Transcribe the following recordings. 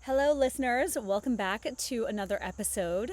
Hello, listeners. Welcome back to another episode.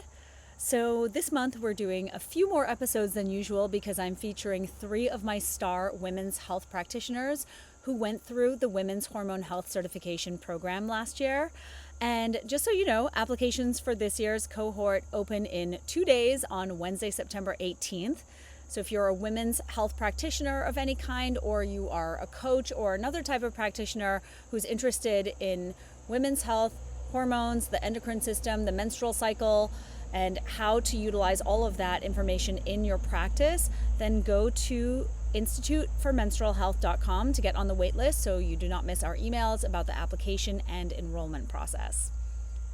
So, this month we're doing a few more episodes than usual because I'm featuring three of my star women's health practitioners who went through the Women's Hormone Health Certification program last year. And just so you know, applications for this year's cohort open in 2 days on Wednesday, September 18th. So if you're a women's health practitioner of any kind, or you are a coach or another type of practitioner who's interested in women's health, hormones, the endocrine system, the menstrual cycle, and how to utilize all of that information in your practice, then go to instituteformenstrualhealth.com to get on the wait list so you do not miss our emails about the application and enrollment process.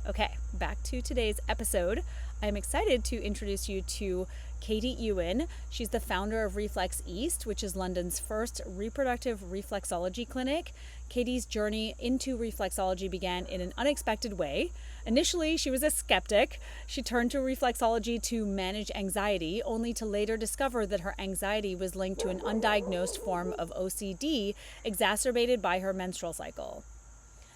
Okay, back to today's episode. I'm excited to introduce you to Katy Ewen. She's the founder of Reflex East, which is London's first reproductive reflexology clinic. Katy's journey into reflexology began in an unexpected way. Initially, she was a skeptic. She turned to reflexology to manage anxiety, only to later discover that her anxiety was linked to an undiagnosed form of OCD exacerbated by her menstrual cycle.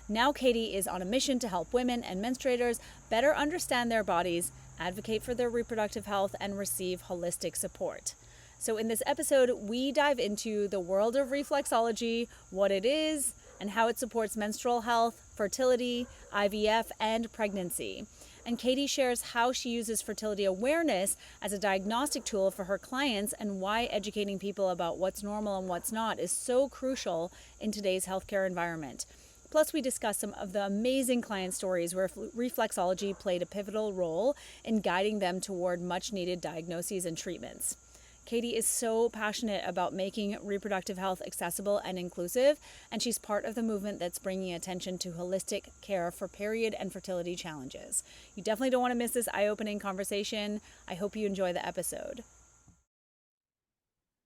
Now Katy is on a mission to help women and menstruators better understand their bodies, advocate for their reproductive health, and receive holistic support. So in this episode, we dive into the world of reflexology, what it is, and how it supports menstrual health, fertility, IVF, and pregnancy. And Katy shares how she uses fertility awareness as a diagnostic tool for her clients and why educating people about what's normal and what's not is so crucial in today's healthcare environment. Plus, we discuss some of the amazing client stories where reflexology played a pivotal role in guiding them toward much-needed diagnoses and treatments. Katy is so passionate about making reproductive health accessible and inclusive, and she's part of the movement that's bringing attention to holistic care for period and fertility challenges. You definitely don't want to miss this eye-opening conversation. I hope you enjoy the episode.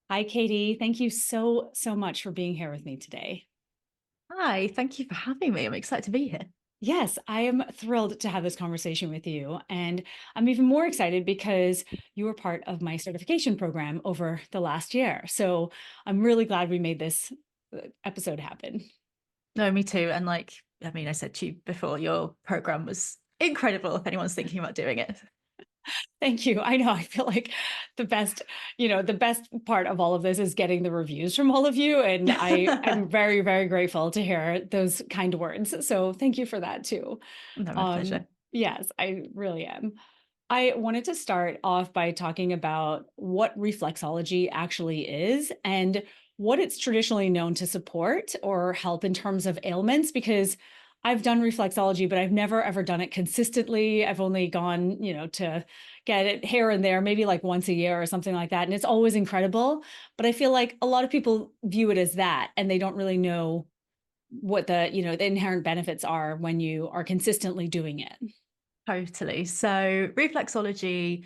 Hi, Katy. Thank you so much for being here with me today. Hi, thank you for having me. I'm excited to be here. Yes, I am thrilled to have this conversation with you. And I'm even more excited because you were part of my certification program over the last year. So I'm really glad we made this episode happen. No, me too. And I said to you before, your program was incredible if anyone's thinking about doing it. Thank you. I know. I feel like the best part of all of this is getting the reviews from all of you. And I'm very, very grateful to hear those kind words. So thank you for that too. No, my pleasure. Yes, I really am. I wanted to start off by talking about what reflexology actually is and what it's traditionally known to support or help in terms of ailments, because I've done reflexology, but I've never ever done it consistently. I've only gone, to get it here and there, maybe like once a year or something like that. And it's always incredible. But I feel like a lot of people view it as that, and they don't really know what the inherent benefits are when you are consistently doing it. Totally. So reflexology,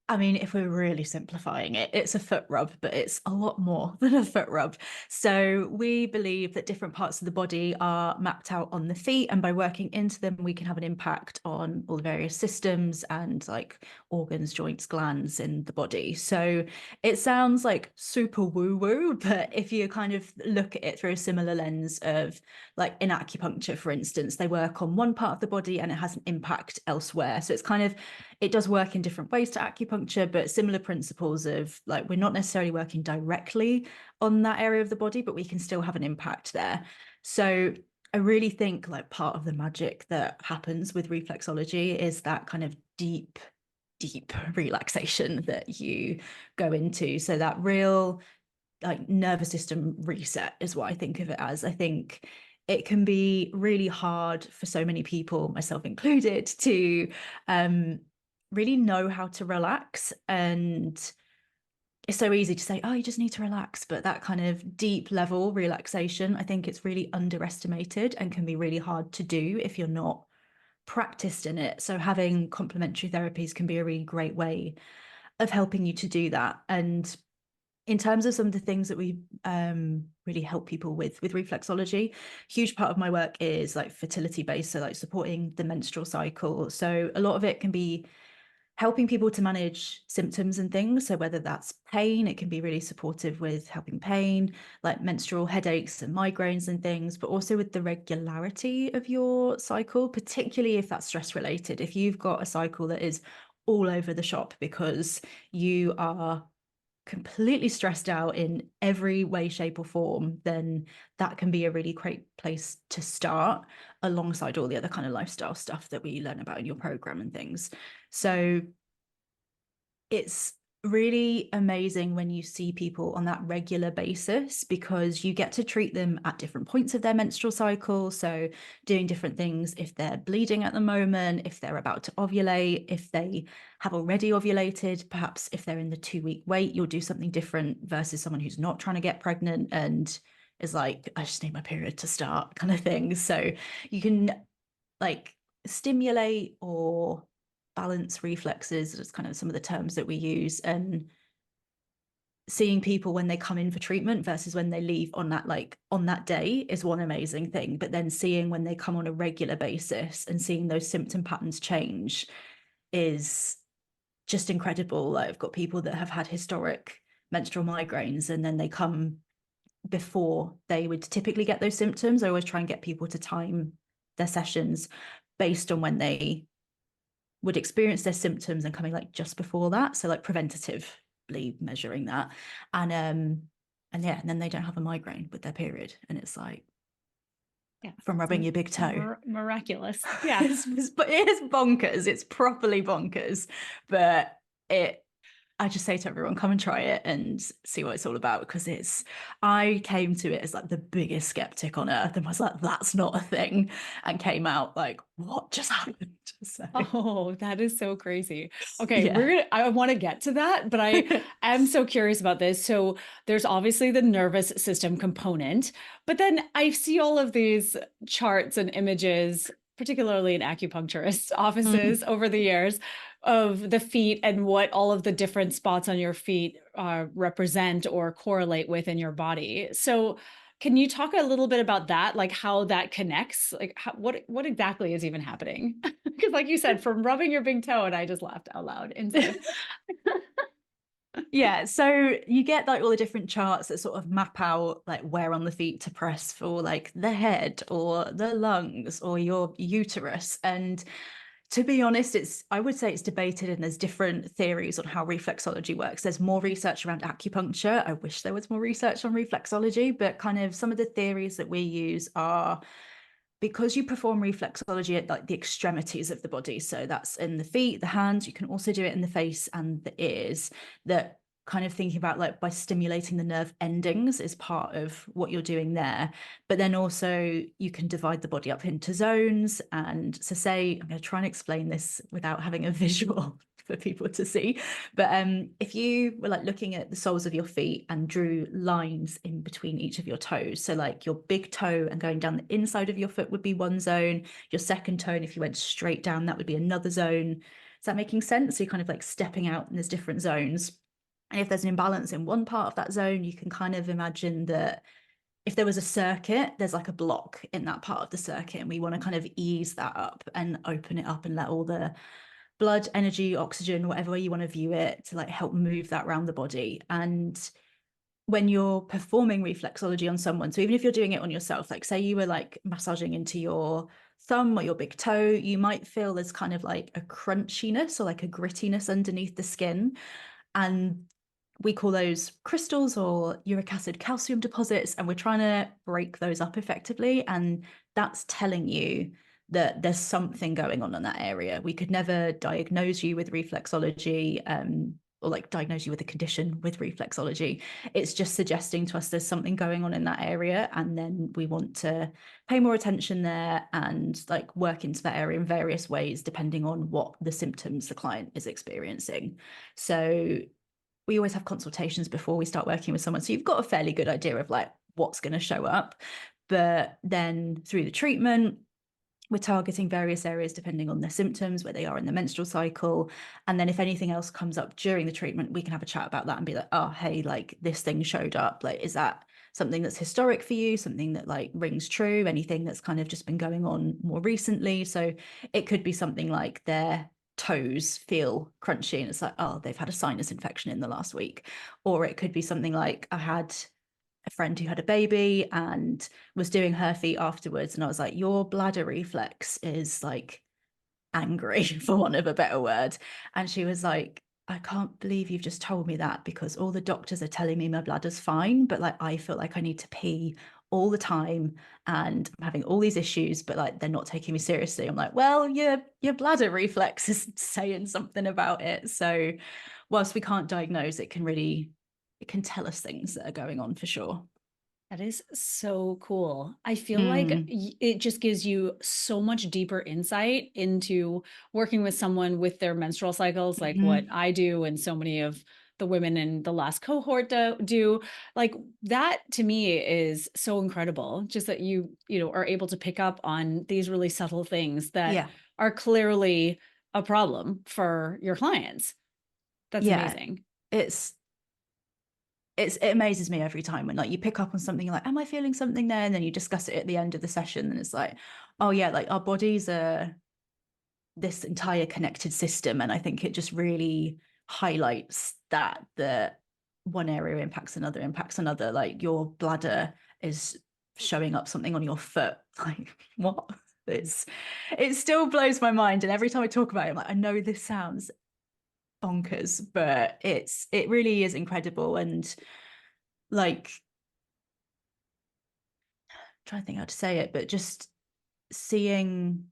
if we're really simplifying it, it's a foot rub, but it's a lot more than a foot rub. So we believe that different parts of the body are mapped out on the feet, and by working into them, we can have an impact on all the various systems and organs, joints, glands in the body. So it sounds like super woo-woo, but if you kind of look at it through a similar lens of in acupuncture, for instance, they work on one part of the body and it has an impact elsewhere. So it does work in different ways to acupuncture, but similar principles of we're not necessarily working directly on that area of the body, but we can still have an impact there. So I really think part of the magic that happens with reflexology is that kind of deep relaxation that you go into. So that real nervous system reset is what I think of it as. I think it can be really hard for so many people, myself included, to really know how to relax. And it's so easy to say, oh, you just need to relax. But that kind of deep level relaxation, I think it's really underestimated and can be really hard to do if you're not practiced in it. So having complementary therapies can be a really great way of helping you to do that. And in terms of some of the things that we really help people with reflexology, huge part of my work is fertility based, so supporting the menstrual cycle. So a lot of it can be helping people to manage symptoms and things. So whether that's pain, it can be really supportive with helping pain, like menstrual headaches and migraines and things, but also with the regularity of your cycle, particularly if that's stress related. If you've got a cycle that is all over the shop because you are completely stressed out in every way, shape, or form, then that can be a really great place to start alongside all the other kind of lifestyle stuff that we learn about in your program and things. So it's really amazing when you see people on that regular basis, because you get to treat them at different points of their menstrual cycle. So doing different things if they're bleeding at the moment, if they're about to ovulate, if they have already ovulated, perhaps if they're in the 2-week wait, you'll do something different versus someone who's not trying to get pregnant and is like, I just need my period to start kind of thing. So you can like stimulate or balance reflexes. That's kind of some of the terms that we use. And seeing people when they come in for treatment versus when they leave on that day is one amazing thing. But then seeing when they come on a regular basis and seeing those symptom patterns change is just incredible. Like, I've got people that have had historic menstrual migraines, and then they come before they would typically get those symptoms. I always try and get people to time their sessions based on when they would experience their symptoms and coming like just before that. So like preventatively measuring that. And yeah, and then they don't have a migraine with their period. And it's like, Yeah, from rubbing your big toe. Miraculous. Yeah. But it is bonkers. It's properly bonkers. But I just say to everyone, come and try it and see what it's all about, because I came to it as like the biggest skeptic on earth and was like, that's not a thing, and came out like, what just happened? So, Oh, that is so crazy. Okay, yeah. I want to get to that, but I am so curious about this. So there's obviously the nervous system component, but then I see all of these charts and images, particularly in acupuncturist offices over the years, of the feet and what all of the different spots on your feet represent or correlate with in your body. So can you talk a little bit about that, like how that connects? Like what exactly is even happening? Because like you said, from rubbing your big toe, and I just laughed out loud inside. Yeah, so you get like all the different charts that sort of map out like where on the feet to press for like the head or the lungs or your uterus. And to be honest, I would say it's debated, and there's different theories on how reflexology works. There's more research around acupuncture. I wish there was more research on reflexology, but kind of some of the theories that we use are, because you perform reflexology at like the extremities of the body, so that's in the feet, the hands, you can also do it in the face and the ears, that kind of thinking about like by stimulating the nerve endings is part of what you're doing there. But then also you can divide the body up into zones. And so say, I'm going to try and explain this without having a visual for people to see, but if you were like looking at the soles of your feet and drew lines in between each of your toes, so like your big toe and going down the inside of your foot would be one zone, your second toe, and if you went straight down, that would be another zone. Is that making sense? So you're kind of like stepping out, and there's different zones. And if there's an imbalance in one part of that zone, you can kind of imagine that if there was a circuit, there's like a block in that part of the circuit, and we want to kind of ease that up and open it up and let all the blood, energy, oxygen, whatever way you want to view it, to like help move that around the body. And when you're performing reflexology on someone, so even if you're doing it on yourself, like say you were like massaging into your thumb or your big toe, you might feel there's kind of like a crunchiness or like a grittiness underneath the skin. And we call those crystals or uric acid calcium deposits, and we're trying to break those up effectively. And that's telling you that there's something going on in that area. We could never diagnose you with reflexology, or like diagnose you with a condition with reflexology. It's just suggesting to us there's something going on in that area, and then we want to pay more attention there and like work into that area in various ways depending on what the symptoms the client is experiencing. So we always have consultations before we start working with someone, so you've got a fairly good idea of like what's going to show up. But then through the treatment, we're targeting various areas depending on their symptoms, where they are in the menstrual cycle. And then if anything else comes up during the treatment, we can have a chat about that and be like, oh, hey, like this thing showed up. Like, is that something that's historic for you? Something that like rings true? Anything that's kind of just been going on more recently? So it could be something like they're toes feel crunchy, and it's like, oh, they've had a sinus infection in the last week. Or it could be something like, I had a friend who had a baby and was doing her feet afterwards, and I was like, your bladder reflex is like angry, for want of a better word. And she was like, I can't believe you've just told me that, because all the doctors are telling me my bladder's fine, but like I feel like I need to pee all the time and I'm having all these issues, but like they're not taking me seriously. I'm like, well, your bladder reflex is saying something about it. So whilst we can't diagnose, it can tell us things that are going on for sure. That is so cool. I feel like Mm. it just gives you so much deeper insight into working with someone with their menstrual cycles, like what Mm-hmm. I do and so many of the women in the last cohort do. Like that to me is so incredible. Just that you know, are able to pick up on these really subtle things that Yeah. are clearly a problem for your clients. That's Yeah. amazing. It's it amazes me every time when like you pick up on something, like, am I feeling something there? And then you discuss it at the end of the session, and it's like, oh yeah, like our bodies are this entire connected system. And I think it just really highlights that the one area impacts another. Like your bladder is showing up something on your foot. Like, what? It still blows my mind. And every time I talk about it, I'm like, I know this sounds bonkers, but it really is incredible. And like, I'm trying to think how to say it, but just seeing,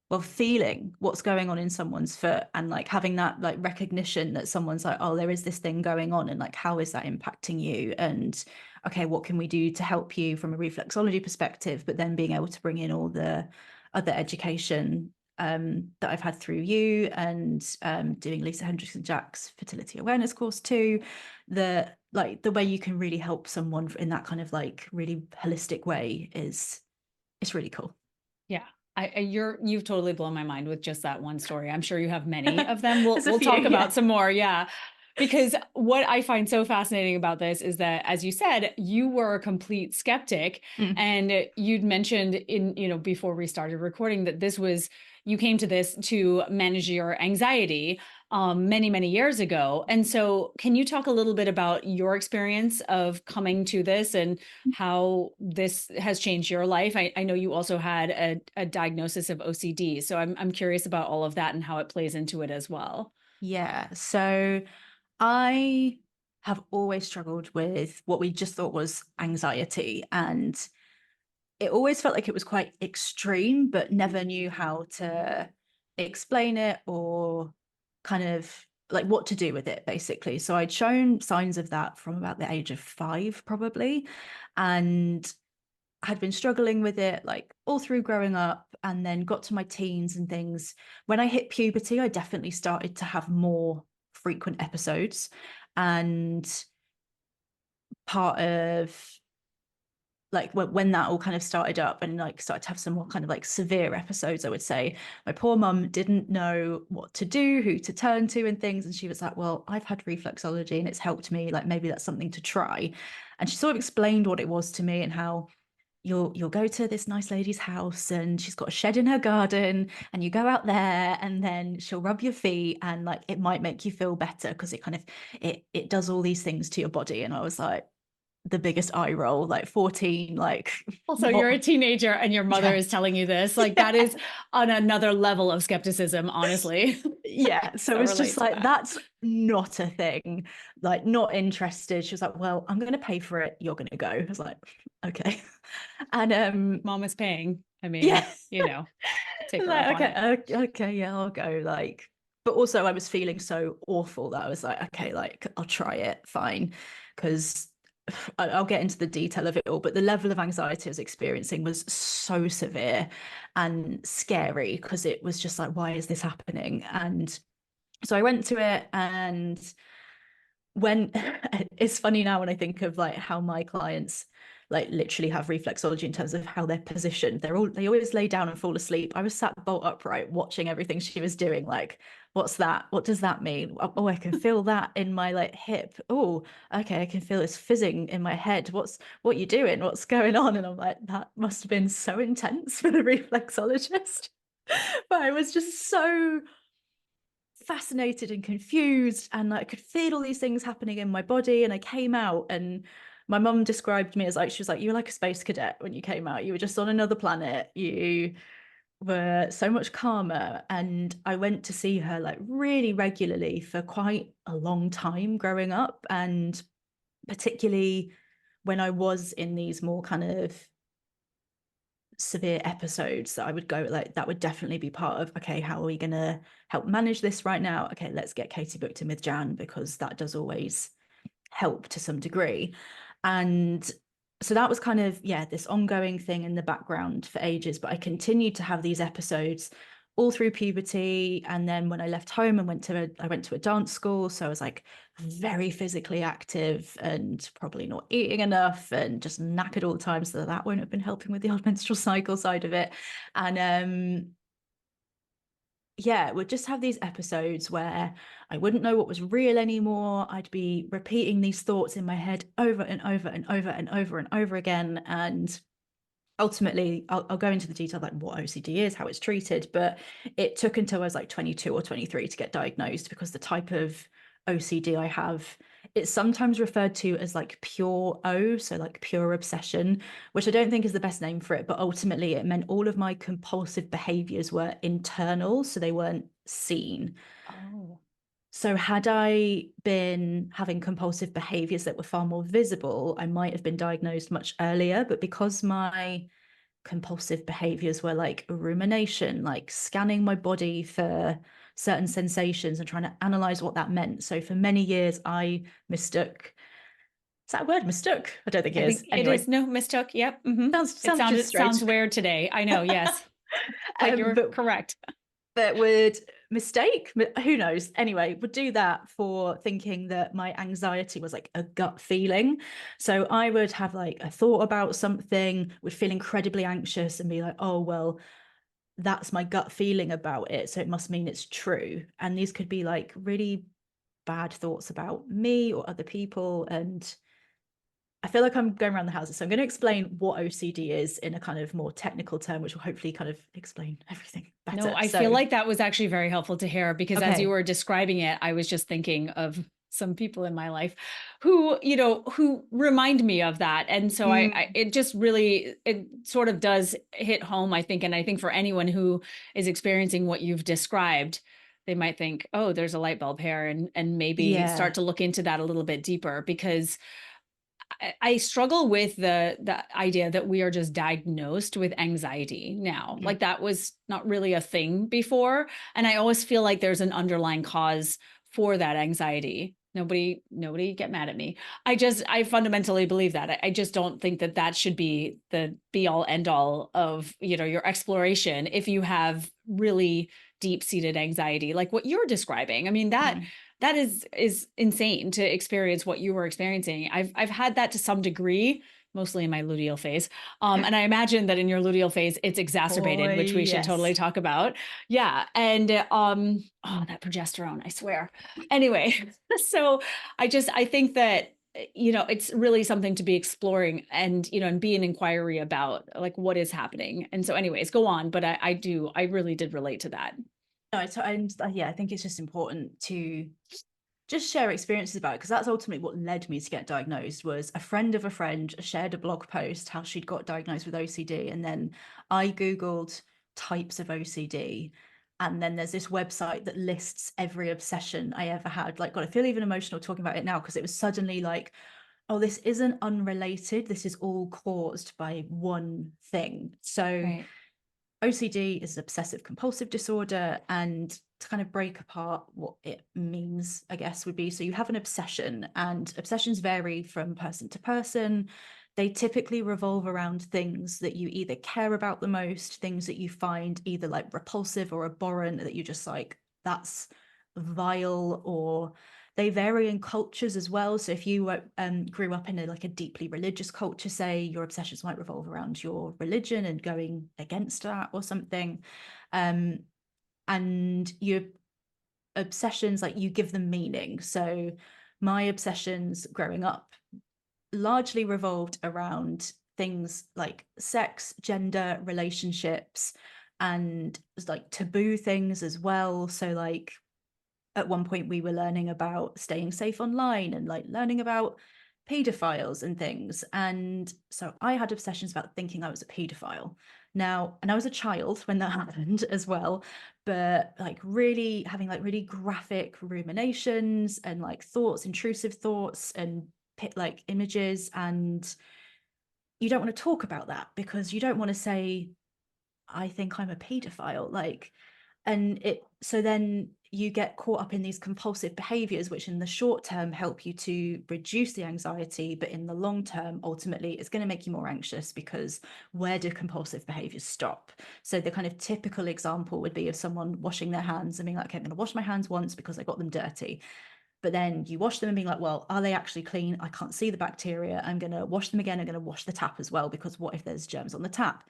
well, feeling what's going on in someone's foot, and like having that like recognition that someone's like, oh, there is this thing going on, and like, how is that impacting you? And okay, what can we do to help you from a reflexology perspective? But then being able to bring in all the other education that I've had through you, and doing Lisa Hendricks and Jack's fertility awareness course too, the like the way you can really help someone in that kind of like really holistic way is, it's really cool. Yeah. You've totally blown my mind with just that one story. I'm sure you have many of them. We'll There's a we'll few, talk yeah. about some more. Yeah. Because what I find so fascinating about this is that, as you said, you were a complete skeptic, Mm. and you'd mentioned in, you know, before we started recording that you came to this to manage your anxiety many, many years ago. And so can you talk a little bit about your experience of coming to this and how this has changed your life? I know you also had a diagnosis of OCD. So I'm curious about all of that and how it plays into it as well. Yeah. So I have always struggled with what we just thought was anxiety. And it always felt like it was quite extreme, but never knew how to explain it or kind of like what to do with it, basically. So I'd shown signs of that from about the age of 5, probably. And had been struggling with it like all through growing up, and then got to my teens and things. When I hit puberty, I definitely started to have more frequent episodes. And part of like when that all kind of started up and like started to have some more kind of like severe episodes, I would say my poor mum didn't know what to do, who to turn to and things. And she was like, well, I've had reflexology and it's helped me, like maybe that's something to try. And she sort of explained what it was to me, and how you'll go to this nice lady's house and she's got a shed in her garden, and you go out there and then she'll rub your feet, and like it might make you feel better because it kind of it does all these things to your body. And I was like, the biggest eye roll, like 14, like Also, you're a what? teenager and your mother Yeah. is telling you this. Like that Yeah. is on another level of skepticism, honestly. Yeah. So So it's just relate to like, that. that's not a thing. Like, not interested. She was like, well, I'm going to pay for it, you're going to go. I was like, okay. And Mom is paying. I yeah. mean, you know, take her up Like, on it. okay, yeah, I'll go. Like, but also I was feeling so awful that I was like, okay, like I'll try it, fine. Because I'll get into the detail of it all, but the level of anxiety I was experiencing was so severe and scary, because it was just like, why is this happening? And so I went to it, and when it's funny now when I think of like how my clients like literally have reflexology in terms of how they're positioned. They always lay down and fall asleep. I was sat bolt upright watching everything she was doing. Like, what's that? What does that mean? Oh, I can feel that in my like hip. Oh, okay, I can feel this fizzing in my head. What you doing? What's going on? And I'm like, that must have been so intense for the reflexologist. But I was just so fascinated and confused, and I could feel all these things happening in my body. And I came out, and my mum described me as like, she was like, you were like a space cadet when you came out. You were just on another planet. You were so much calmer. And I went to see her like really regularly for quite a long time growing up, and particularly when I was in these more kind of severe episodes, that I would go like, that would definitely be part of, okay, how are we going to help manage this right now? Okay, let's get Katy booked in with Jan, because that does always help to some degree. And so that was kind of, yeah, this ongoing thing in the background for ages. But I continued to have these episodes all through puberty. And then when I left home and I went to a dance school. So I was like very physically active and probably not eating enough and just knackered all the time. So that won't have been helping with the old menstrual cycle side of it. And yeah, we'd just have these episodes where I wouldn't know what was real anymore. I'd be repeating these thoughts in my head over and over and over and over and over again. And ultimately, I'll go into the detail like what OCD is, how it's treated, but it took until I was like 22 or 23 to get diagnosed, because the type of OCD I have, it's sometimes referred to as like pure O, so like pure obsession, which I don't think is the best name for it, but ultimately it meant all of my compulsive behaviors were internal, so they weren't seen. Oh. So had I been having compulsive behaviors that were far more visible, I might have been diagnosed much earlier. But because my compulsive behaviors were like rumination, like scanning my body for certain sensations and trying to analyze what that meant. So for many years, I mistook. Is that a word? Mistook? I don't think I it think is. it Anyway, is. No, mistook. Yep. It sounds just sounds strange. weird today. I know. Yes. But you're But correct. would mistake, who knows, anyway, would do that for thinking that my anxiety was like a gut feeling. So I would have like a thought about something, would feel incredibly anxious and be like, oh well, that's my gut feeling about it, so it must mean it's true. And these could be like really bad thoughts about me or other people. And I feel like I'm going around the houses, so I'm going to explain what OCD is in a kind of more technical term, which will hopefully kind of explain everything No, better. I feel So like that was actually very helpful to hear, because as you okay. were describing it, I was just thinking of some people in my life who remind me of that. And so it just really, it sort of does hit home, I think. And I think for anyone who is experiencing what you've described, they might think, oh, there's a light bulb here, and maybe start Yeah. to look into that a little bit deeper, because I struggle with the idea that we are just diagnosed with anxiety now. Mm. Like that was not really a thing before, and I always feel like there's an underlying cause for that anxiety. Nobody get mad at me. I fundamentally believe that. I just don't think that that should be the be all end all of, your exploration if you have really deep seated anxiety like what you're describing. I mean, Mm. that is insane to experience what you were experiencing. I've had that to some degree, mostly in my luteal phase. And I imagine that in your luteal phase, it's Oh, exacerbated, which we should totally yes. talk about. Yeah. And oh, that progesterone, I swear. Anyway, so I think that it's really something to be exploring, and and be an inquiry about like what is happening. And so anyways, go on. But I really did relate to that. No, and yeah, I think it's just important to just share experiences about it, because that's ultimately what led me to get diagnosed. Was a friend of a friend shared a blog post how she'd got diagnosed with OCD, and then I googled types of OCD, and then there's this website that lists every obsession I ever had. Like, God, I feel even emotional talking about it now, because it was suddenly like, oh, this isn't unrelated, this is all caused by one thing. So Right. OCD is obsessive compulsive disorder. And to kind of break apart what it means, I guess, would be, so you have an obsession, and obsessions vary from person to person. They typically revolve around things that you either care about the most, things that you find either like repulsive or abhorrent, that you just like, that's vile. Or they vary in cultures as well. So if you grew up in a deeply religious culture, say, your obsessions might revolve around your religion and going against that or something. And your obsessions, like, you give them meaning. So my obsessions growing up largely revolved around things like sex, gender, relationships. and like taboo things as well. So like at one point we were learning about staying safe online and like learning about pedophiles and things. And so I had obsessions about thinking I was a pedophile now, and I was a child when that happened as well, but like really having like really graphic ruminations and like thoughts, intrusive thoughts and like images. And you don't want to talk about that because you don't want to say, I think I'm a pedophile. Like, and it, so then you get caught up in these compulsive behaviors, which in the short term help you to reduce the anxiety, but in the long term, ultimately, it's going to make you more anxious because where do compulsive behaviors stop? So the kind of typical example would be of someone washing their hands and being like, okay, I'm going to wash my hands once because I got them dirty. But then you wash them and being like, well, are they actually clean? I can't see the bacteria. I'm going to wash them again. I'm going to wash the tap as well, because what if there's germs on the tap?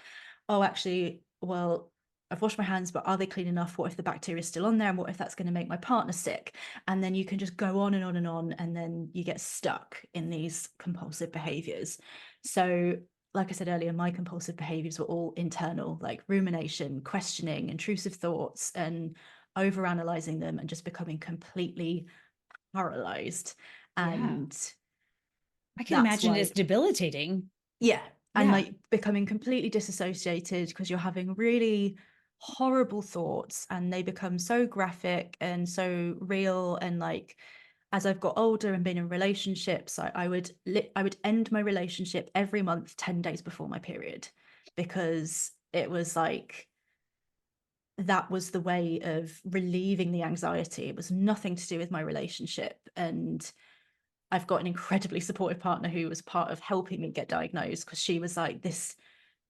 Oh, actually, well, I've washed my hands, but are they clean enough? What if the bacteria is still on there? And what if that's going to make my partner sick? And then you can just go on and on and on. And then you get stuck in these compulsive behaviors. So, like I said earlier, my compulsive behaviors were all internal, like rumination, questioning, intrusive thoughts, and overanalyzing them and just becoming completely paralyzed. Yeah. And I can that's imagine it's why, debilitating. yeah, and Yeah. like becoming completely disassociated because you're having really horrible thoughts and they become so graphic and so real. And like as I've got older and been in relationships, I would end my relationship every month 10 days before my period, because it was like that was the way of relieving the anxiety. It was nothing to do with my relationship. And I've got an incredibly supportive partner who was part of helping me get diagnosed, because she was like, this,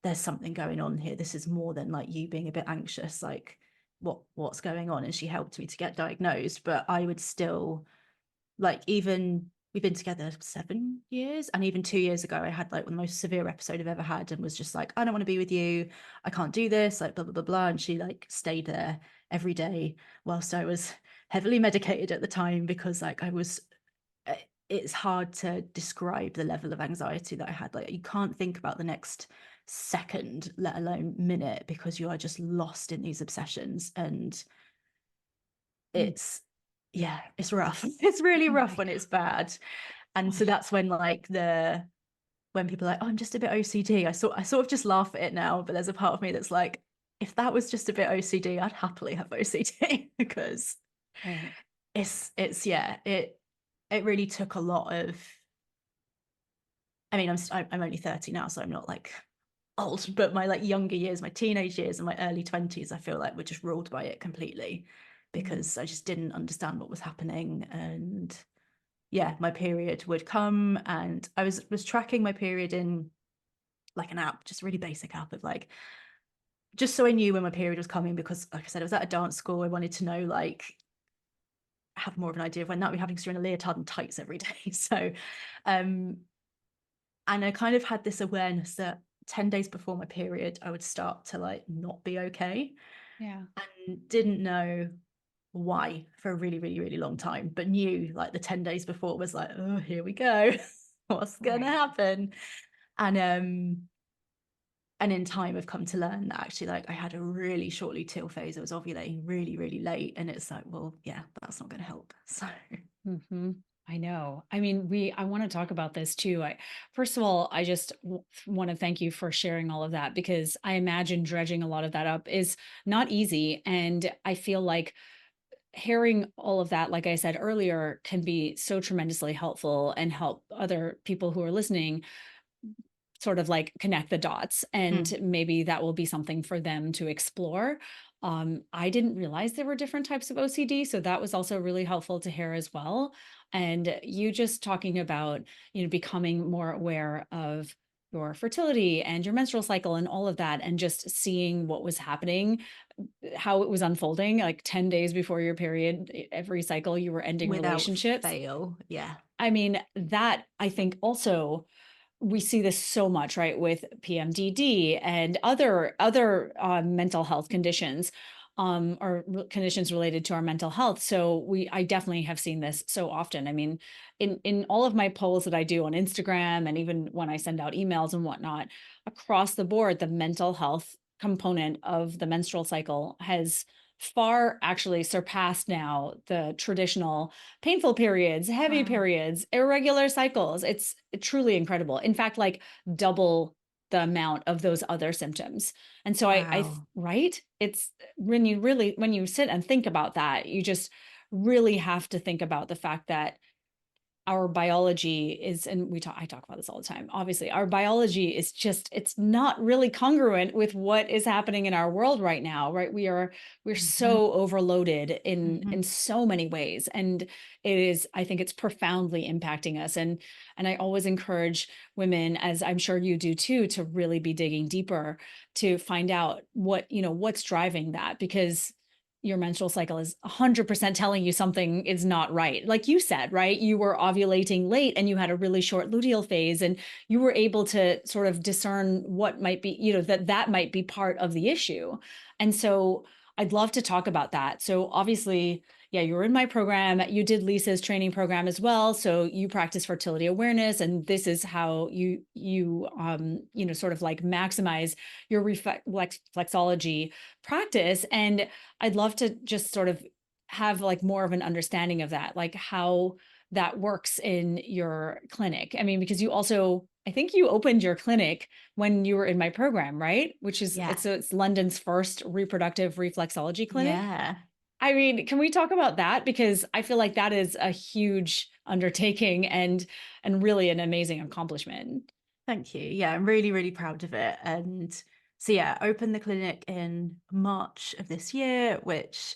there's something going on here. This is more than like you being a bit anxious. Like, what's going on? And she helped me to get diagnosed. But I would still, like, even we've been together 7 years, and even 2 years ago I had like the most severe episode I've ever had and was just like, I don't want to be with you, I can't do this, like blah blah blah blah. And she like stayed there every day whilst I was heavily medicated at the time, because like I was, it's hard to describe the level of anxiety that I had. Like you can't think about the next second, let alone minute, because you are just lost in these obsessions. And Mm. it's, yeah, it's rough. It's really Oh rough my when it's bad. And so God. that's when like when people are like, oh, I'm just a bit OCD, I sort of just laugh at it now, but there's a part of me that's like, if that was just a bit OCD, I'd happily have OCD because Right. it's yeah, it really took a lot of, I mean, I'm only 30 now, so I'm not like old, but my like younger years, my teenage years and my early 20s, I feel like were just ruled by it completely, Mm. because I just didn't understand what was happening. And yeah, my period would come and I was tracking my period in like an app, just a really basic app of like, just so I knew when my period was coming, because like I said, I was at a dance school. I wanted to know, like, have more of an idea of when that we're having to do in a leotard and tights every day. So um and I kind of had this awareness that 10 days before my period I would start to like not be okay, Yeah. and didn't know why for a really really really long time, but knew like the 10 days before was like, oh, here we go. What's gonna Right. happen? And in time I've come to learn that actually like I had a really short luteal phase. I was ovulating really really late, and it's like, well, yeah, that's not going to help. So Hmm. I know. I mean, I want to talk about this too. First of all, I just want to thank you for sharing all of that, because I imagine dredging a lot of that up is not easy. And I feel like hearing all of that, like I said earlier, can be so tremendously helpful and help other people who are listening sort of like connect the dots, and mm, maybe that will be something for them to explore. I didn't realize there were different types of OCD, so that was also really helpful to hear as well. And you just talking about, becoming more aware of your fertility and your menstrual cycle and all of that, and just seeing what was happening, how it was unfolding, like 10 days before your period, every cycle you were ending without relationships. fail, yeah. I mean, that I think also we see this so much, right, with PMDD and other mental health conditions, or conditions related to our mental health. So I definitely have seen this so often. I mean, in all of my polls that I do on Instagram, and even when I send out emails and whatnot, across the board, the mental health component of the menstrual cycle has far actually surpassed now the traditional painful periods, heavy Wow. periods, irregular cycles. It's truly incredible. In fact, like double the amount of those other symptoms. And so Wow. right? It's when you sit and think about that, you just really have to think about the fact that our biology is, and I talk about this all the time, obviously our biology is just, it's not really congruent with what is happening in our world right now, right? We're Mhm. so overloaded in Mhm. so many ways, and it is, I think it's profoundly impacting us. And I always encourage women, as I'm sure you do too, to really be digging deeper to find out what's driving that, because your menstrual cycle is 100% telling you something is not right. Like you said, right? You were ovulating late and you had a really short luteal phase, and you were able to sort of discern what might be, that might be part of the issue. And so I'd love to talk about that. So obviously, yeah, you were in my program. You did Lisa's training program as well. So you practice fertility awareness, and this is how you sort of like maximize your reflexology practice. And I'd love to just sort of have like more of an understanding of that, like how that works in your clinic. I mean, because I think you opened your clinic when you were in my program, right? Which is, Yeah. it's London's first reproductive reflexology clinic. Yeah. I mean, can we talk about that? Because I feel like that is a huge undertaking and really an amazing accomplishment. Thank you. Yeah, I'm really, really proud of it. And so yeah, opened the clinic in March of this year, which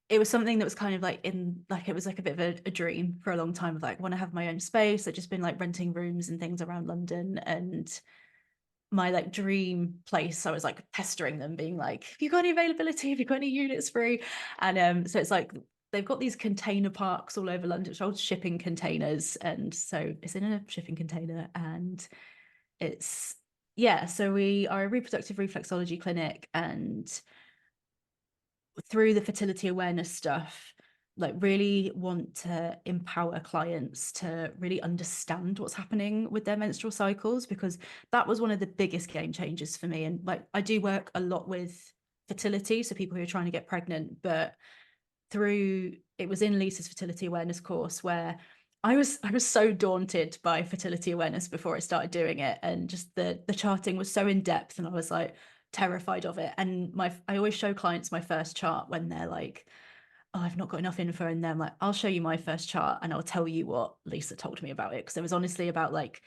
it was something that was kind of like it was like a bit of a dream for a long time of like, want to have my own space. I'd just been like renting rooms and things around London, and my like dream place, I was like pestering them, being like, have you got any availability? Have you got any units free? And so it's like they've got these container parks all over London, which are shipping containers. And so it's in a shipping container, and it's yeah, so we are a reproductive reflexology clinic, and through the fertility awareness stuff, like really want to empower clients to really understand what's happening with their menstrual cycles, because that was one of the biggest game changers for me. And like I do work a lot with fertility, so people who are trying to get pregnant, but through it was in Lisa's fertility awareness course where I was so daunted by fertility awareness before I started doing it, and just the charting was so in depth, and I was like terrified of it. And I always show clients my first chart when they're like, oh, I've not got enough info, and then I'm like, I'll show you my first chart and I'll tell you what Lisa told me about it, because there was honestly about like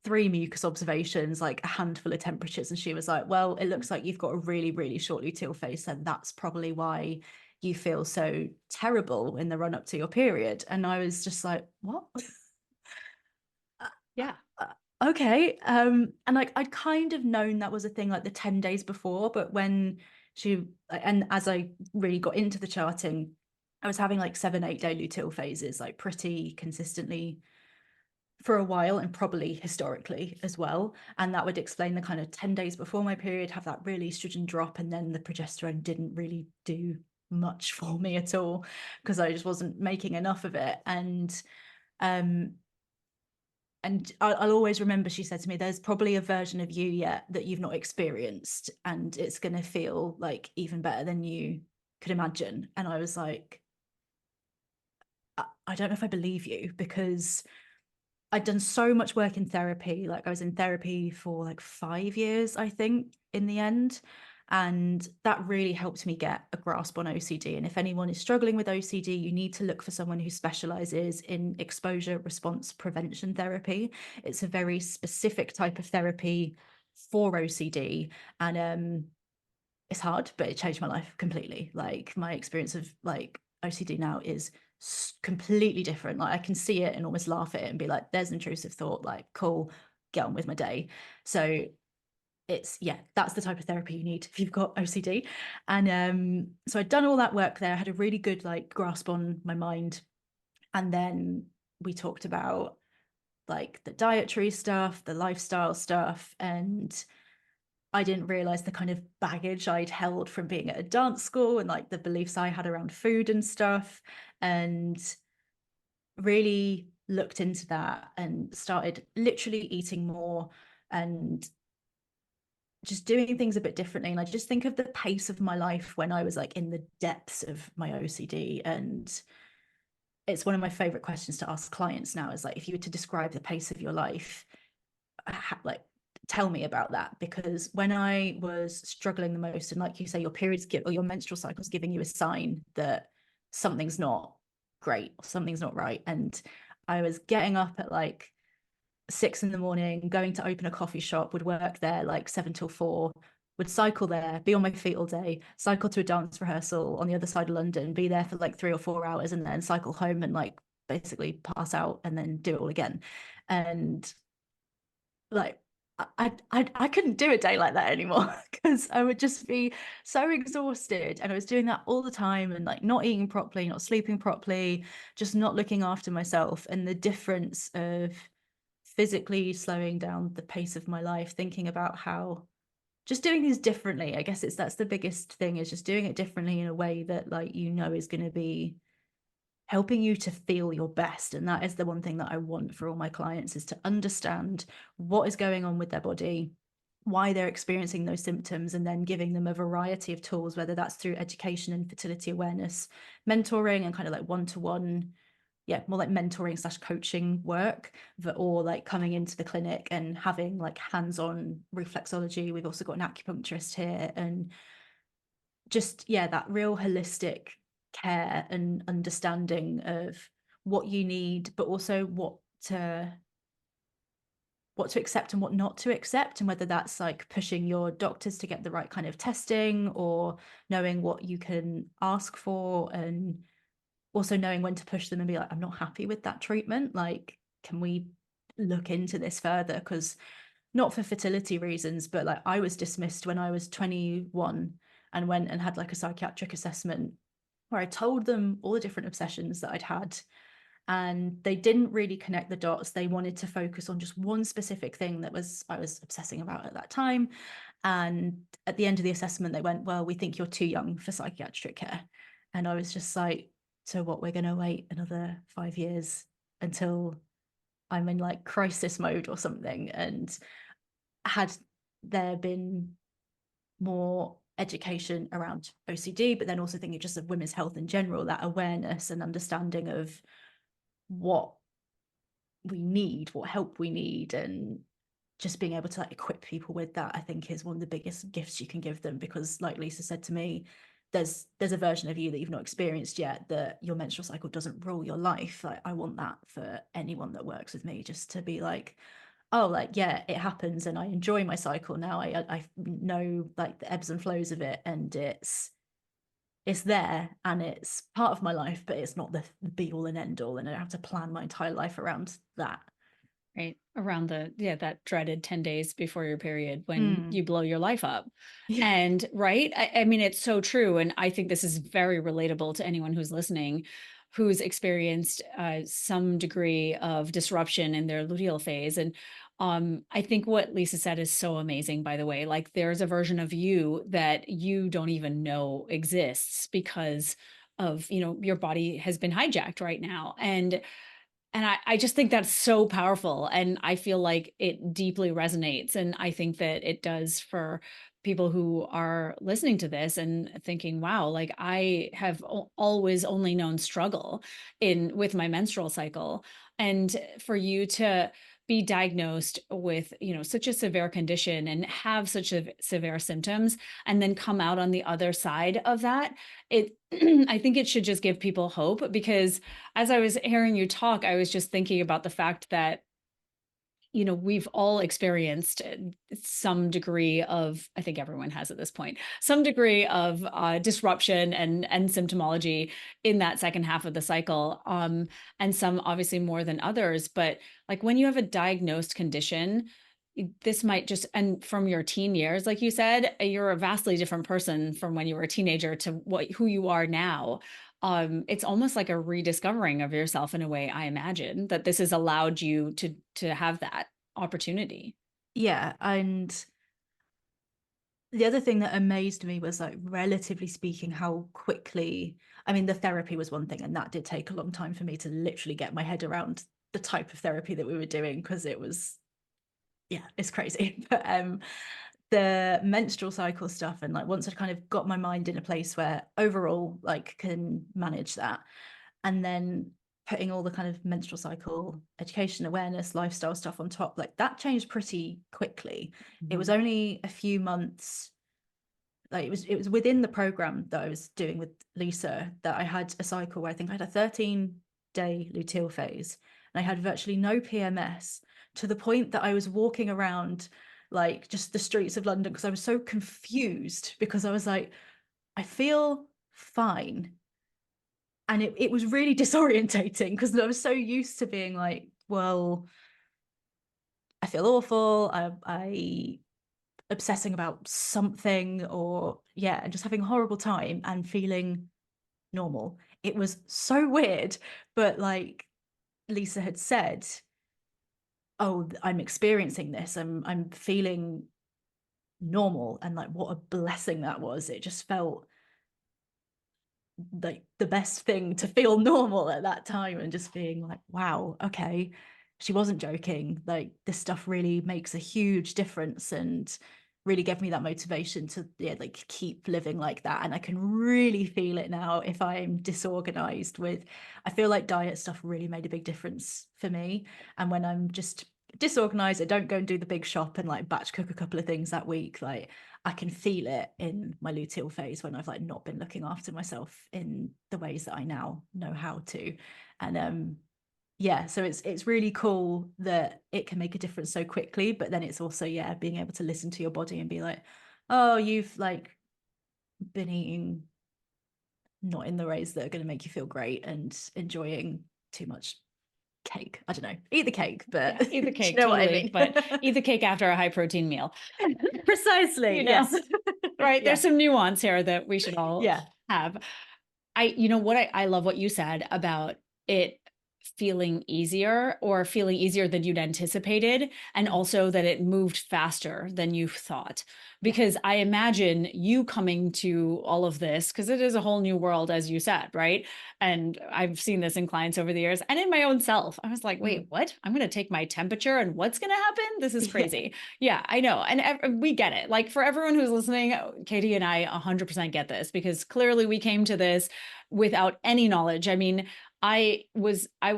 three mucus observations, like a handful of temperatures, and she was like, well, it looks like you've got a really, really short luteal phase, and that's probably why you feel so terrible in the run up to your period. And I was just like, what? Yeah. Okay. And like I'd kind of known that was a thing like the 10 days before, but when and as I really got into the charting, I was having like 7, 8 day luteal phases, like pretty consistently for a while, and probably historically as well. And that would explain the kind of 10 days before my period, have that really estrogen drop, and then the progesterone didn't really do much for me at all, because I just wasn't making enough of it. Um and I'll always remember she said to me, there's probably a version of you yet that you've not experienced, and it's going to feel like even better than you could imagine. And I was like, I don't know if I believe you, because I'd done so much work in therapy. Like I was in therapy for like 5 years, I think, in the end. And that really helped me get a grasp on OCD. And if anyone is struggling with OCD, you need to look for someone who specializes in exposure response prevention therapy. It's a very specific type of therapy for OCD. And it's hard, but it changed my life completely. Like my experience of like OCD now is completely different. Like I can see it and almost laugh at it and be like, there's an intrusive thought, like cool, get on with my day. So it's yeah, that's the type of therapy you need if you've got OCD. And so I'd done all that work there. I had a really good like grasp on my mind. And then we talked about like the dietary stuff, the lifestyle stuff, and I didn't realize the kind of baggage I'd held from being at a dance school, and like the beliefs I had around food and stuff, and really looked into that and started literally eating more, and just doing things a bit differently. And I just think of the pace of my life when I was like in the depths of my OCD. And it's one of my favorite questions to ask clients now is like, if you were to describe the pace of your life, like tell me about that. Because when I was struggling the most, and like you say, your periods give, or your menstrual cycle's giving you a sign that something's not great or something's not right. And I was getting up at like 6 a.m, going to open a coffee shop, would work there like 7 till 4, would cycle there, be on my feet all day, cycle to a dance rehearsal on the other side of London, be there for like 3 or 4 hours, and then cycle home and like basically pass out and then do it all again. And like I couldn't do a day like that anymore because I would just be so exhausted, and I was doing that all the time, and like not eating properly, not sleeping properly, just not looking after myself. And the difference of physically slowing down the pace of my life, thinking about how just doing things differently, I guess that's the biggest thing, is just doing it differently in a way that like is going to be helping you to feel your best. And that is the one thing that I want for all my clients, is to understand what is going on with their body, why they're experiencing those symptoms, and then giving them a variety of tools, whether that's through education and fertility awareness, mentoring, and kind of like one-to-one, more like mentoring / coaching work, or like coming into the clinic and having like hands-on reflexology. We've also got an acupuncturist here, and just that real holistic care and understanding of what you need, but also to accept and what not to accept, and whether that's like pushing your doctors to get the right kind of testing, or knowing what you can ask for, and also knowing when to push them and be like, I'm not happy with that treatment, like can we look into this further? Because not for fertility reasons, but like I was dismissed when I was 21 and went and had like a psychiatric assessment where I told them all the different obsessions that I'd had, and they didn't really connect the dots. They wanted to focus on just one specific thing that I was obsessing about at that time. And at the end of the assessment, they went, well, we think you're too young for psychiatric care. And I was just like, so what, we're going to wait another 5 years until I'm in like crisis mode or something? And had there been more education around OCD, but then also thinking just of women's health in general, that awareness and understanding of what we need, what help we need, and just being able to like equip people with that, I think is one of the biggest gifts you can give them. Because like Lisa said to me, there's a version of you that you've not experienced yet, that your menstrual cycle doesn't rule your life. Like I want that for anyone that works with me, just to be like, oh, like it happens and I enjoy my cycle now. I know like the ebbs and flows of it, and it's there and it's part of my life, but it's not the be all and end all, and I don't have to plan my entire life around that. Right. Around that dreaded 10 days before your period when you blow your life up. Yeah. And right. I mean, it's so true. And I think this is very relatable to anyone who's listening, who's experienced some degree of disruption in their luteal phase. And I think what Lisa said is so amazing, by the way. Like there's a version of you that you don't even know exists because of, your body has been hijacked right now. And I just think that's so powerful. And I feel like it deeply resonates. And I think that it does for people who are listening to this and thinking, wow, like I have always only known struggle with my menstrual cycle. And for you to be diagnosed with, such a severe condition and have such severe symptoms, and then come out on the other side of that, I think it should just give people hope. Because as I was hearing you talk, I was just thinking about the fact that, we've all experienced some degree of, I think everyone has at this point, some degree of disruption and symptomology in that second half of the cycle. And some obviously more than others. But like when you have a diagnosed condition, this might just, and from your teen years, like you said, you're a vastly different person from when you were a teenager to who you are now. It's almost like a rediscovering of yourself in a way, I imagine, that this has allowed you to have that opportunity. Yeah. And the other thing that amazed me was, like, relatively speaking, how quickly, I mean, the therapy was one thing, and that did take a long time for me to literally get my head around the type of therapy that we were doing, because it was, it's crazy. But the menstrual cycle stuff, and like once I'd kind of got my mind in a place where overall like can manage that, and then putting all the kind of menstrual cycle education, awareness, lifestyle stuff on top, like that changed pretty quickly. It was only a few months, like it was within the program that I was doing with Lisa, that I had a cycle where I think I had a 13-day luteal phase, and I had virtually no PMS, to the point that I was walking around like just the streets of London because I was so confused, because I was like, I feel fine. And it was really disorientating because I was so used to being like, well, I feel awful. I obsessing about something, or yeah, and just having a horrible time and feeling normal. It was so weird. But like Lisa had said, oh, I'm experiencing this. I'm feeling normal. And like what a blessing that was. It just felt like the best thing to feel normal at that time, and just being like, wow, okay, she wasn't joking, like this stuff really makes a huge difference, and really gave me that motivation to, yeah, like keep living like that. And I can really feel it now if I'm disorganized with, I feel like diet stuff really made a big difference for me. And when I'm just disorganized, I don't go and do the big shop and like batch cook a couple of things that week, like I can feel it in my luteal phase when I've like not been looking after myself in the ways that I now know how to. And yeah, so it's really cool that it can make a difference so quickly, but then it's also, yeah, being able to listen to your body and be like, oh, you've like been eating not in the ways that are going to make you feel great, and enjoying too much cake. I don't know, eat the cake, but Yeah, eat the do you cake, know what I totally. mean? But eat the cake after a high protein meal. Precisely, You know, yes. right? Yeah, There's some nuance here that we should all yeah. have. You know what, I love what you said about it feeling easier, or feeling easier than you'd anticipated, and also that it moved faster than you thought. Yeah. Because I imagine you coming to all of this, because it is a whole new world, as you said, right? And I've seen this in clients over the years and in my own self. I was like, wait, what? I'm going to take my temperature and what's going to happen? This is crazy. Yeah, I know. And we get it. Like for everyone who's listening, Katy and I 100% get this, because clearly we came to this without any knowledge. I mean, I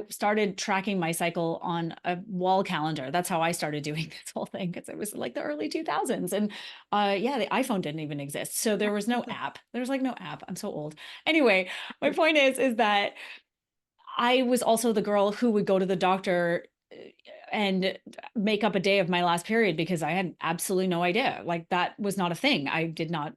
started tracking my cycle on a wall calendar. That's how I started doing this whole thing, because it was like the early 2000s. And yeah, the iPhone didn't even exist. So there was no app. There was like no app. I'm so old. Anyway, my point is that I was also the girl who would go to the doctor and make up a day of my last period because I had absolutely no idea. Like that was not a thing. I did not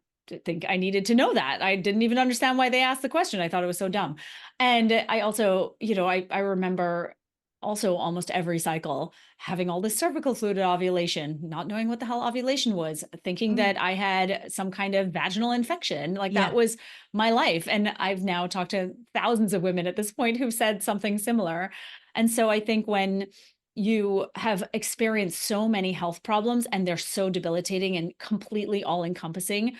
think I needed to know that. I didn't even understand why they asked the question. I thought it was so dumb. And I also, I remember also almost every cycle having all this cervical fluid at ovulation, not knowing what the hell ovulation was, thinking that I had some kind of vaginal infection. Like that Yeah. was my life. And I've now talked to thousands of women at this point who've said something similar. And so I think when you have experienced so many health problems and they're so debilitating and completely all encompassing,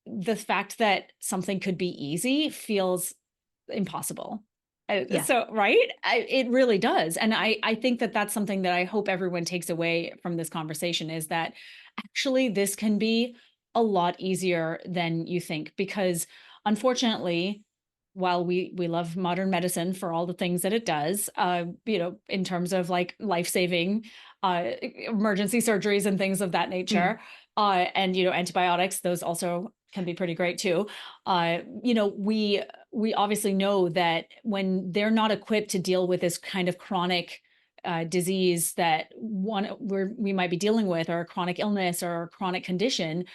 the fact that something could be easy feels impossible. Yeah. So, right? It really does. And I think that that's something that I hope everyone takes away from this conversation, is that actually this can be a lot easier than you think, because unfortunately, while we love modern medicine for all the things that it does, in terms of like life-saving emergency surgeries and things of that nature, and antibiotics, those also can be pretty great too. We obviously know that when they're not equipped to deal with this kind of chronic disease that we might be dealing with, or a chronic illness or a chronic condition,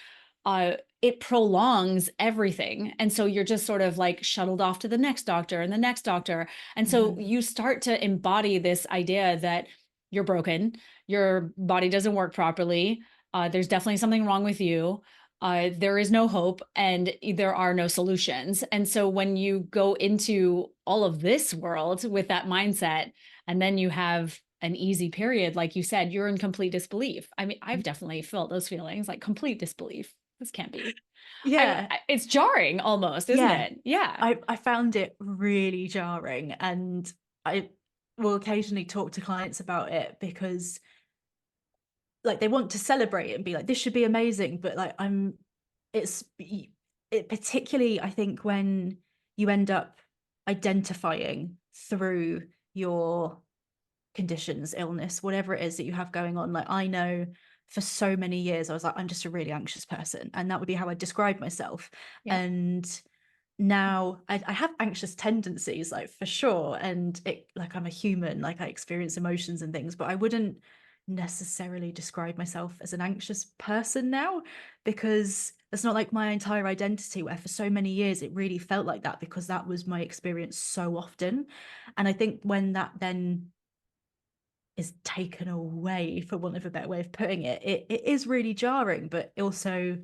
it prolongs everything. And so you're just sort of like shuttled off to the next doctor and the next doctor. And so you start to embody this idea that you're broken, your body doesn't work properly, there's definitely something wrong with you. There is no hope and there are no solutions. And so when you go into all of this world with that mindset, and then you have an easy period, like you said, you're in complete disbelief. I mean, I've definitely felt those feelings, like complete disbelief. This can't be. Yeah. It's jarring almost, isn't Yeah. it? Yeah. I found it really jarring, and I will occasionally talk to clients about it, because like they want to celebrate it and be like, this should be amazing, but like it's it particularly, I think, when you end up identifying through your conditions, illness, whatever it is that you have going on. Like, I know for so many years I was like, I'm just a really anxious person, and that would be how I describe myself. Yep. And now I have anxious tendencies, like, for sure, and it, like, I'm a human, like, I experience emotions and things, but I wouldn't necessarily describe myself as an anxious person now, because it's not like my entire identity, where for so many years it really felt like that, because that was my experience so often. And I think when that then is taken away, for want of a better way of putting it, it is really jarring. But also,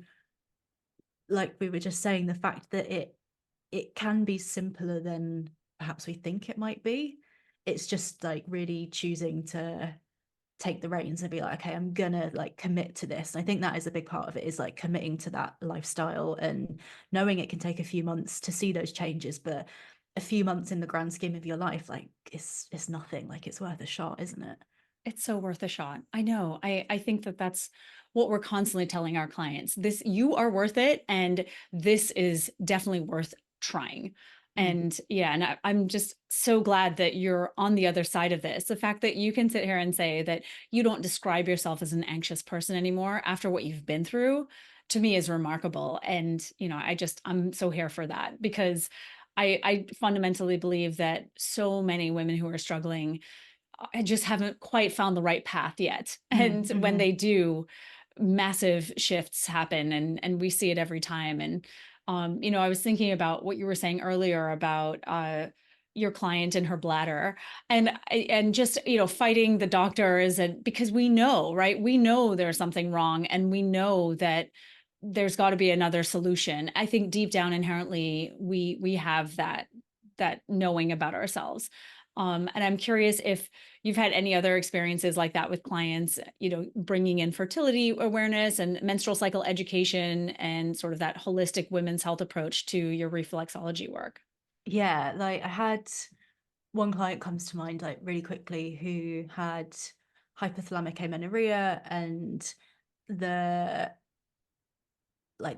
like we were just saying, the fact that it can be simpler than perhaps we think it might be. It's just like really choosing to take the reins and be like, okay, I'm gonna like commit to this. And I think that is a big part of it, is like committing to that lifestyle and knowing it can take a few months to see those changes, but a few months in the grand scheme of your life, like, it's nothing. Like, it's worth a shot, isn't it? It's so worth a shot. I know. I think that that's what we're constantly telling our clients. This, you are worth it, and this is definitely worth trying. Mm. And yeah, and I'm just so glad that you're on the other side of this. The fact that you can sit here and say that you don't describe yourself as an anxious person anymore after what you've been through, to me is remarkable. And I'm so here for that, because I fundamentally believe that so many women who are struggling, I just haven't quite found the right path yet. And when Mm-hmm. they do, massive shifts happen, and we see it every time. And I was thinking about what you were saying earlier about your client and her bladder, and just fighting the doctors, and because we know, right? We know there's something wrong, and we know that there's got to be another solution. I think deep down inherently we have that knowing about ourselves. And I'm curious if you've had any other experiences like that with clients, bringing in fertility awareness and menstrual cycle education and sort of that holistic women's health approach to your reflexology work. Yeah, like, I had one client comes to mind, like, really quickly, who had hypothalamic amenorrhea, and the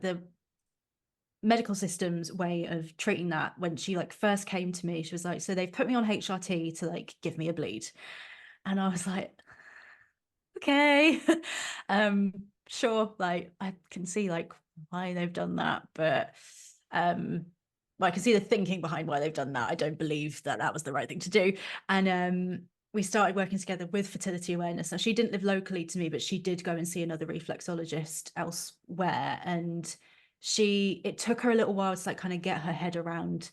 the medical system's way of treating that, when she like first came to me, she was like, so they've put me on HRT to like give me a bleed. And I was like, okay. um sure, like, I can see like why they've done that, but um well, I can see the thinking behind why they've done that. I don't believe that that was the right thing to do. And we started working together with fertility awareness. Now, she didn't live locally to me, but she did go and see another reflexologist elsewhere. And it took her a little while to like kind of get her head around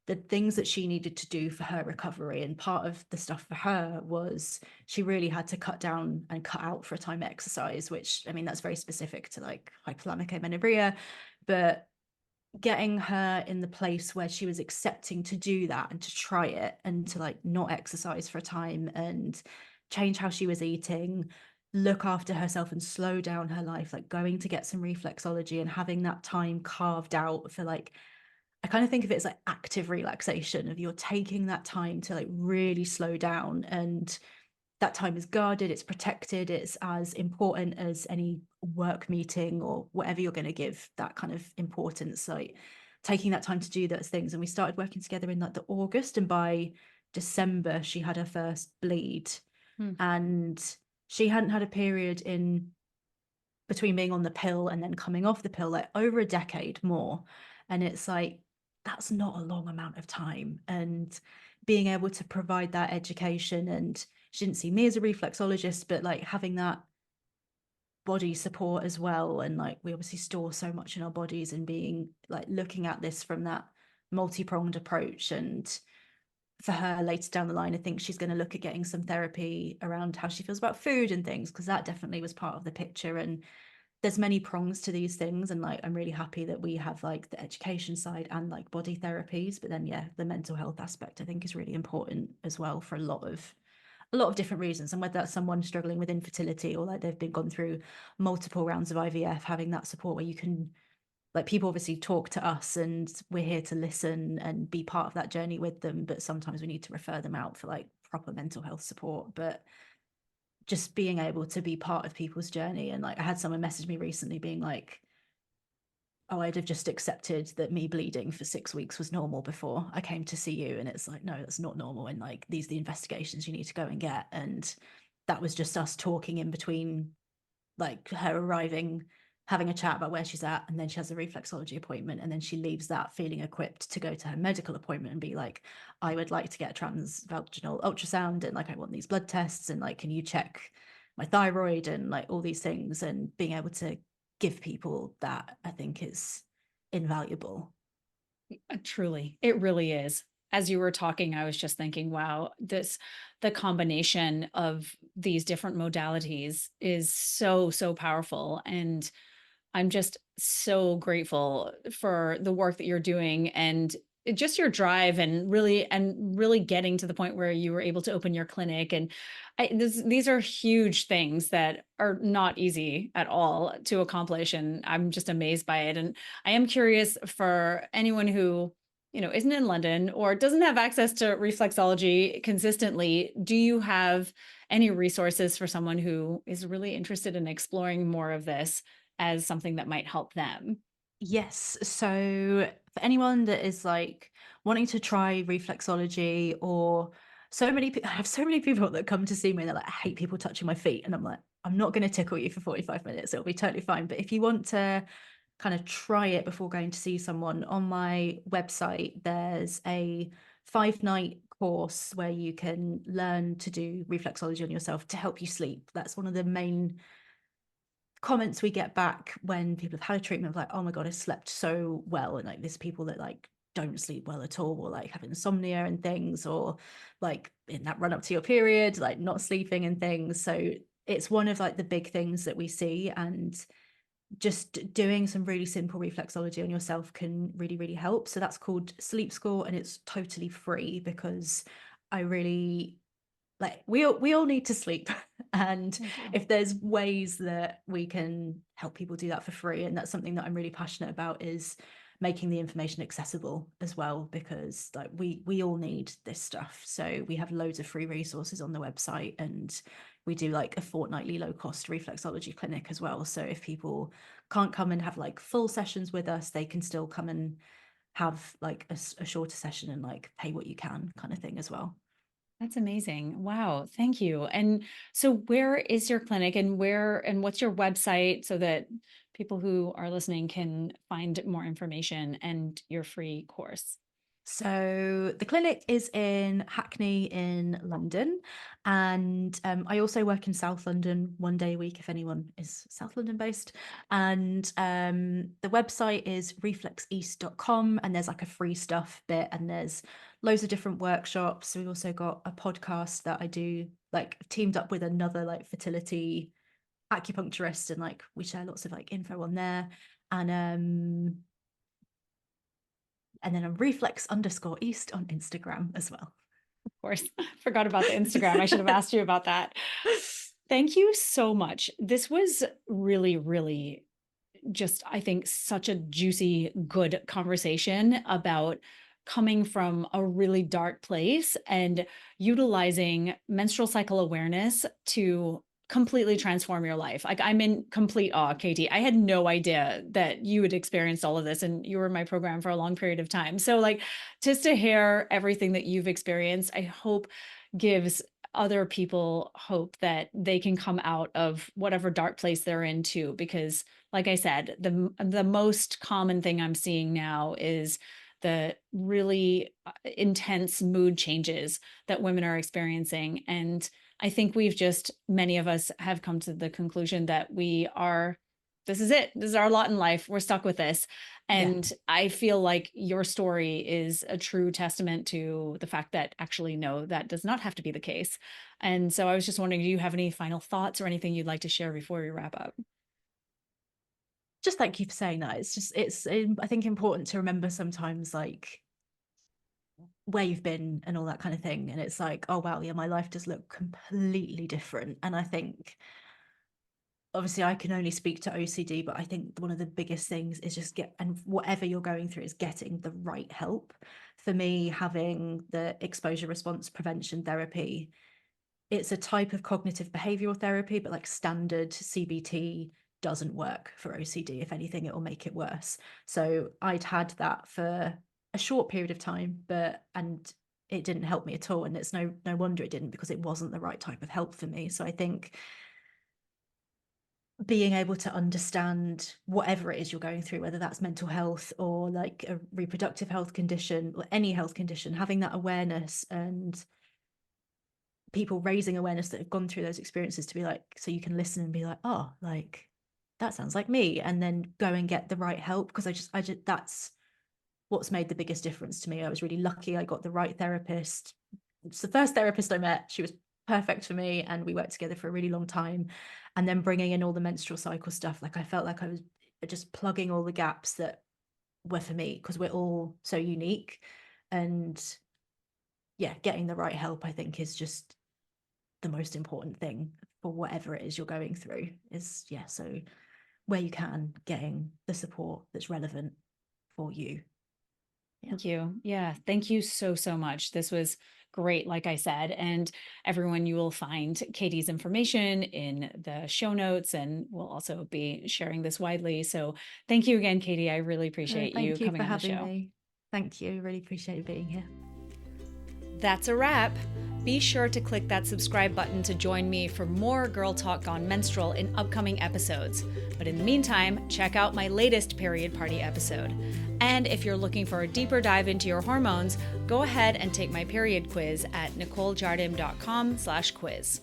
the things that she needed to do for her recovery. And part of the stuff for her was she really had to cut down and cut out for a time exercise, which, I mean, that's very specific to like hypothalamic amenorrhea. But getting her in the place where she was accepting to do that and to try it, and to like not exercise for a time, and change how she was eating, look after herself and slow down her life, like going to get some reflexology and having that time carved out for like, I kind of think of it as like active relaxation, of you're taking that time to like really slow down, and that time is guarded, it's protected, it's as important as any work meeting or whatever you're going to give that kind of importance, like taking that time to do those things. And we started working together in like the August, and by December she had her first bleed. Hmm. And she hadn't had a period in between being on the pill and then coming off the pill, like over a decade more. And it's like, that's not a long amount of time. And being able to provide that education, and she didn't see me as a reflexologist, but like having that body support as well. And like, we obviously store so much in our bodies, and being like looking at this from that multi-pronged approach. And for her later down the line, I think she's going to look at getting some therapy around how she feels about food and things, because that definitely was part of the picture. And there's many prongs to these things, and like, I'm really happy that we have like the education side and like body therapies, but then yeah, the mental health aspect I think is really important as well, for a lot of different reasons. And whether that's someone struggling with infertility, or like they've been gone through multiple rounds of IVF, having that support where you can, like, people obviously talk to us and we're here to listen and be part of that journey with them, but sometimes we need to refer them out for like proper mental health support. But just being able to be part of people's journey. And like I had someone message me recently being like, oh, I'd have just accepted that me bleeding for 6 weeks was normal before I came to see you. And it's like, no, that's not normal. And like, these are the investigations you need to go and get. And that was just us talking in between, like her arriving, having a chat about where she's at. And then she has a reflexology appointment. And then she leaves that feeling equipped to go to her medical appointment and be like, I would like to get a transvaginal ultrasound. And like, I want these blood tests. And like, can you check my thyroid and like all these things? And being able to give people that, I think, is invaluable. Truly, it really is. As you were talking, I was just thinking, wow, the combination of these different modalities is so, so powerful. And I'm just so grateful for the work that you're doing and just your drive and really getting to the point where you were able to open your clinic. And these are huge things that are not easy at all to accomplish. And I'm just amazed by it. And I am curious for anyone who, isn't in London or doesn't have access to reflexology consistently, do you have any resources for someone who is really interested in exploring more of this as something that might help them? Yes. So for anyone that is like wanting to try reflexology, or I have so many people that come to see me and they're like, I hate people touching my feet. And I'm like, I'm not going to tickle you for 45 minutes. It'll be totally fine. But if you want to kind of try it before going to see someone, on my website, there's a 5-night course where you can learn to do reflexology on yourself to help you sleep. That's one of the main comments we get back when people have had a treatment of like, oh my God, I slept so well. And like there's people that like don't sleep well at all, or like have insomnia and things, or like in that run up to your period, like not sleeping and things. So it's one of like the big things that we see. And just doing some really simple reflexology on yourself can really, really help. So that's called Sleep School, and it's totally free because I really like we all need to sleep. And We do. if there's ways that we can help people do that for free, and that's something that I'm really passionate about, is making the information accessible as well, because like we all need this stuff. So we have loads of free resources on the website, and we do like a fortnightly low cost reflexology clinic as well. So if people can't come and have like full sessions with us, they can still come and have like a shorter session and like pay what you can kind of thing as well. That's amazing. Wow. Thank you. And so where is your clinic and what's your website so that people who are listening can find more information and your free course? So the clinic is in Hackney in London, and I also work in South London one day a week if anyone is South London based. And the website is reflexeast.com, and there's like a free stuff bit, and there's loads of different workshops. We've also got a podcast that I do, like teamed up with another like fertility acupuncturist, and like we share lots of like info on there. And then I'm reflex_east on Instagram as well. Of course, forgot about the Instagram. I should have asked you about that. Thank you so much. This was really, really just, I think, such a juicy, good conversation about coming from a really dark place and utilizing menstrual cycle awareness to completely transform your life. Like, I'm in complete awe, Katy. I had no idea that you had experienced all of this, and you were in my program for a long period of time. So like, just to hear everything that you've experienced, I hope gives other people hope that they can come out of whatever dark place they're in too. Because like I said, the most common thing I'm seeing now is the really intense mood changes that women are experiencing. And I think many of us have come to the conclusion that this is it. This is our lot in life. We're stuck with this. Yeah. And I feel like your story is a true testament to the fact that actually, no, that does not have to be the case. And so I was just wondering, do you have any final thoughts or anything you'd like to share before we wrap up? Just thank you for saying that. It's I think important to remember sometimes like where you've been and all that kind of thing. And it's like, oh wow, yeah, my life does look completely different. And I think obviously I can only speak to OCD, but I think one of the biggest things is just and whatever you're going through is getting the right help. For me, having the exposure response prevention therapy it's a type of cognitive behavioral therapy, but like standard CBT doesn't work for OCD. If anything, it will make it worse. So I'd had that for a short period of time, and it didn't help me at all. And it's no wonder it didn't, because it wasn't the right type of help for me. So I think being able to understand whatever it is you're going through, whether that's mental health or like a reproductive health condition or any health condition, having that awareness, and people raising awareness that have gone through those experiences, to be like, so you can listen and be like, oh, like that sounds like me, and then go and get the right help. Because I just that's what's made the biggest difference to me. I was really lucky I got the right therapist. It's the first therapist I met. She was perfect for me, and we worked together for a really long time. And then bringing in all the menstrual cycle stuff, like I felt like I was just plugging all the gaps that were for me, because we're all so unique. And yeah, getting the right help, I think, is just the most important thing for whatever it is you're going through. Is, yeah, so where you can, getting the support that's relevant for you. Yeah. Thank you. Yeah. Thank you so, so much. This was great, like I said. And everyone, you will find Katy's information in the show notes, and we'll also be sharing this widely. So thank you again, Katy. I really appreciate you Thank you coming for on the having show. me. Thank you. Really appreciate being here. That's a wrap. Be sure to click that subscribe button to join me for more Girl Talk on Menstrual in upcoming episodes. But in the meantime, check out my latest Period Party episode. And if you're looking for a deeper dive into your hormones, go ahead and take my period quiz at nicolejardim.com/quiz.